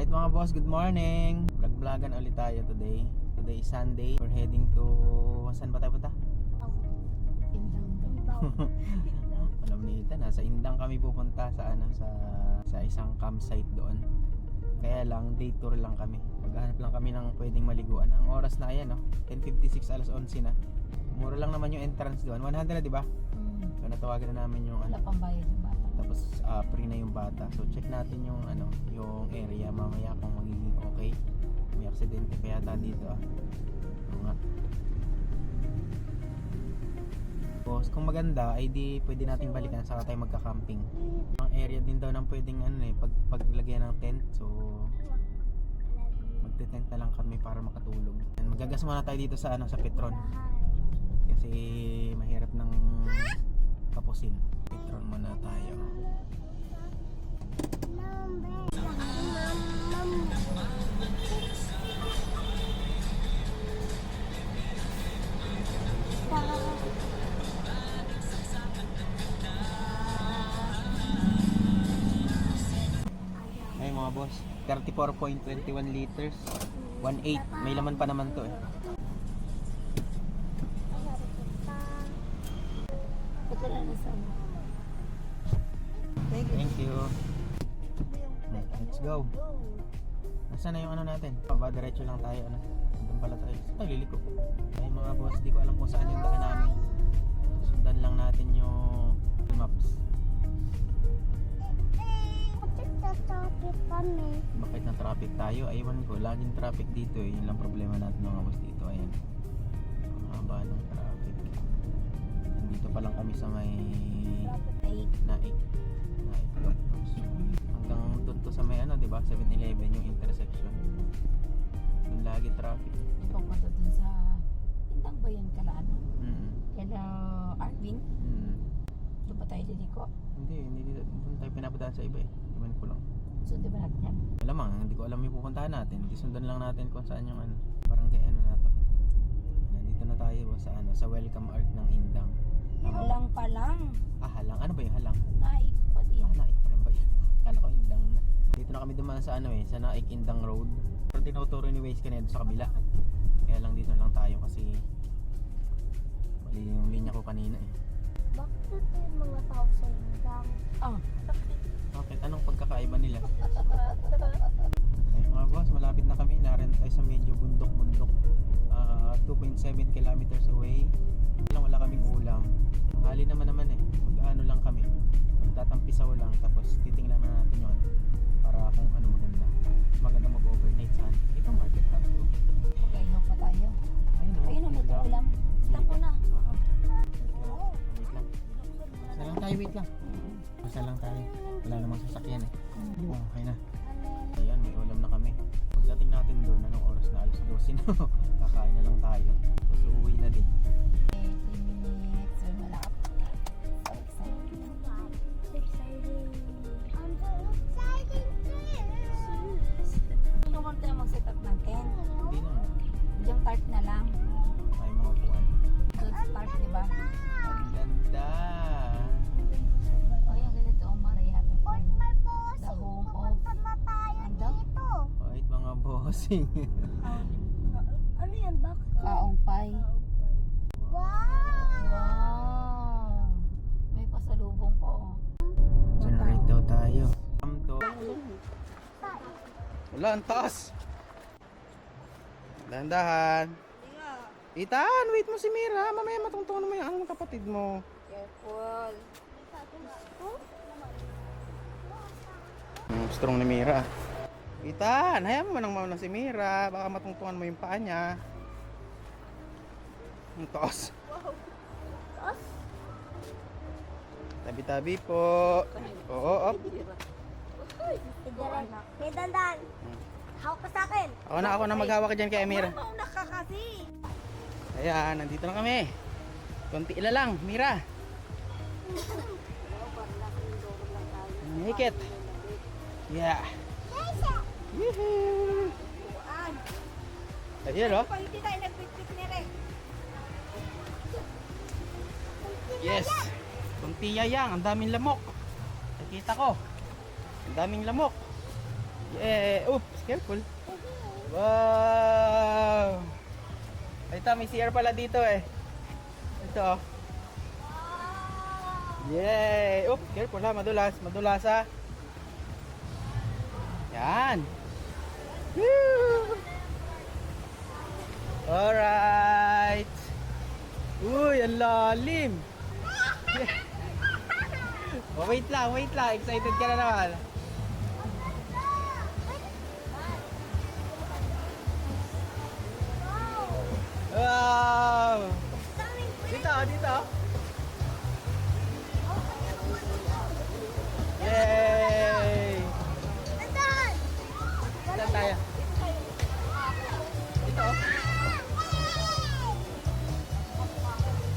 Alright mga boss, good morning. Vlog-vlogan ulit tayo today. Today is Sunday. We're heading to... Saan ba tayo punta? Alam ni Ita, nasa Indang kami pupunta sa sa isang campsite doon. Kaya lang, day tour lang kami. Maghanap lang kami ng pwedeng maliguan. Ang oras na ayan, 10:56, alas 11 na. Mura lang naman yung entrance doon. 100 na, di ba? So natawagan na namin yung Wala pang bayad yung bata. Tapos free na yung bata. So check natin yung yung area mamaya kung magiging okay. May aksidente pa yata dito nga. Boss, kung maganda ay di pwede nating balikan saka tayo magka-camping. Ang area din daw nang pwedeng paglagyan ng tent. So magte-tent na lang kami para makatulog. And magagas muna tayo dito sa sa Petron. Kasi mahirap ng kapusin. Petron muna tayo. Ay mga boss, 34.21 liters, 1.8, may laman pa naman to Thank you. Let's go. Nasaan na yung natin? Diretso lang tayo doon pala tayo. Ay, liliko. Ay mga boss, di ko alam kung saan yung daan namin. Sundan lang natin yung maps. Bakit na traffic tayo? Aywan ko, laging traffic dito Yun lang problema natin mga boss dito. Ayan. Ang haba ng traffic. Dito pa lang kami sa may Naik. Hanggang doon to sa may di ba? 7-Eleven yung intersection. Doon lagi traffic. Pupunta dun sa Indang ba yan kalaan? Kala Arvin? Doon ba tayo liliko? Hindi dito. Doon tayo pinapuntahan sa iba Iwan ko lang. Sundan ba natin yan? Alamang, hindi ko alam yung pupuntahan natin. Hindi sundan lang natin kung saan yung barangay na to. Nandito na tayo sa welcome art ng Indang. Halang pa lang. Halang? Ano ba yung halang? Naik pa din. Naik pa rin ba yun? Kala ko Indang na. Dito na kami dumaan sa sa Naik Indang Road. Pero tinuturo ni Waze kanina sa kabila. Kaya lang dito na lang tayo kasi mali yung linya ko kanina Bakit yung mga tao sa Indang? Bakit? Anong pagkakaiba nila? Ay mga boss, malapit na kami. Narin tayo sa medyo bundok-bundok. 2.7 kilometers away. Wala kaming ulam. Hali naman mag-ano lang kami. Magtatampisaw lang tapos titingnan na natin yung para kung maganda. Maganda mag-overnight saan. Ito market pa to. Mag-ayaw pa tayo. Ayun na, ito ulam. Stop mo na. Wait lang. Basta lang tayo. Wala namang sasakyan Okay na. Ayan, may ulam na kami. Pagdating natin doon, anong oras na? Alas 12 na. Kakain na lang tayo. Tapos uuwi na din. 3 minutes. So, malap. So exciting. I'm so excited too. Ano kung tayo mag-set up ng tent? Hindi na. Diyan tart na lang. May mga upuan. Good start, di ba? Ang ganda. O yan, ganito ang Mariate Farm. My boss, The home of... pupunta na tayo Ando? dito. Wait mga bossing. Ano yan? Bakit? Kaong pie. Wow! Wow! May pasalubong po. Generate daw tayo. Wala, ang taas. Dahan-dahan. Itan, wait mo si Mira. Mamaya matungtungan mo yung kapatid mo. Careful. Strong ni Mira. Itan, hayaan mo nang mauna si Mira. Baka matungtungan mo yung paa niya. Ang taas. Tabi-tabi po. Oo, op. May dandan. Hawak ka sa akin. Ako na maghawak dyan kay Mira. Mauna ka kasi. Ayan, nandito na kami. Konti ila lang, Mira. Make it. Yeah. Yehey. Ayan o. Hindi tayo nag-pit-pit ni Re. Yes. Kunti yayang, ang daming lamok. Nakita ko. Ang daming lamok. Yeah! Oops! Careful! Wow! Ito, may CR pala dito eh. Ito oh. Yay! Oops! Careful ha, madulas. Madulas ha. Yan! Woo! Alright! Uy, ang lalim! Oh, wait lang. Excited ka na naman. Wow! Dito. Yay! Dandan! Saan tayo? Dito.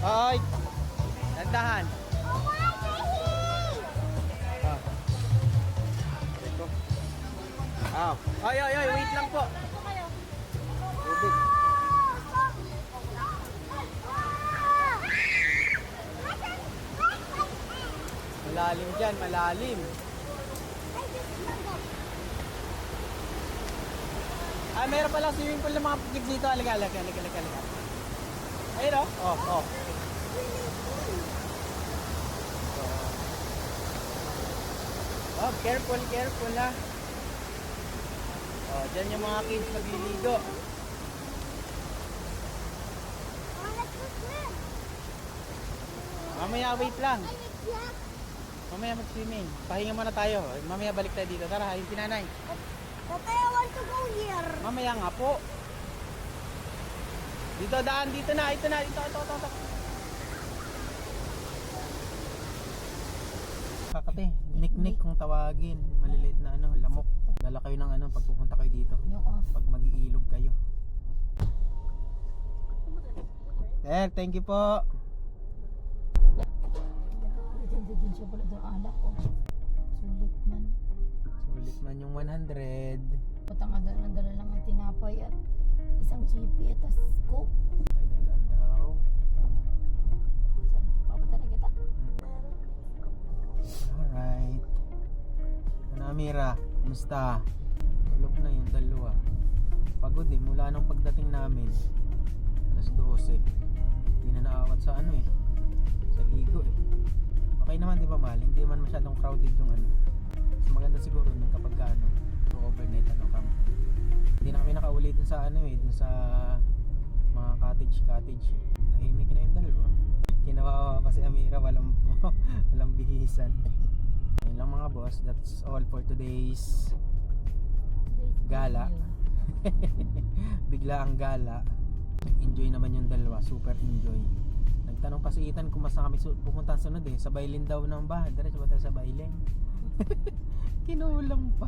Ay! Dandahan. Ah. Ito. Ay, wait lang po. Tubig. Malalim dyan, malalim. Ah, meron palang swimming pool ng mga pigig dito. Halika. Ayun o. Oh. Oh, careful ha. Oh, dyan yung mga kids magliligo. Mamaya, wait lang. Mamaya mag-swimming. Pahinga muna tayo. Mamaya balik tayo dito. Tara, yung pinanay. But I want to go here. Mamaya nga po. Dito daan, dito na. Ito. Kakate, nick kung tawagin. Maliliit na lamok. Dala kayo ng pag pupunta kayo dito. Yung off. Pag mag-iilog kayo. Sir, thank you po. Ganda din siya pala doon alak ko. Sulit man. Yung 100. Patang ang dala lang ang tinapay at isang chippy at tas coke. Ay, dadaan daw. Saan? Papatala kita? Alright. Ano, Amira? Kumusta? Tulog na yung dalawa. Pagod eh. Mula nung pagdating namin. Alas 12. Hindi na naawat sa sa ligo eh. Okay naman, di ba, Mal? Hindi man masyadong crowded yung Mas maganda siguro nung kapag overnight camp. Hindi na kami nakauli dun sa dun sa mga cottage. Tahimik na yung dalawa. Kinawawa pa si Amira, walang bihisan. Ayun lang mga boss, that's all for today's gala. Bigla ang gala. Enjoy naman yung dalawa, super enjoy. Nagtanong pa si Ethan kung masa kami pupunta sunod sa Bailin daw ng bahay. Diretso ba tayo sa Bailin? Kinulang pa.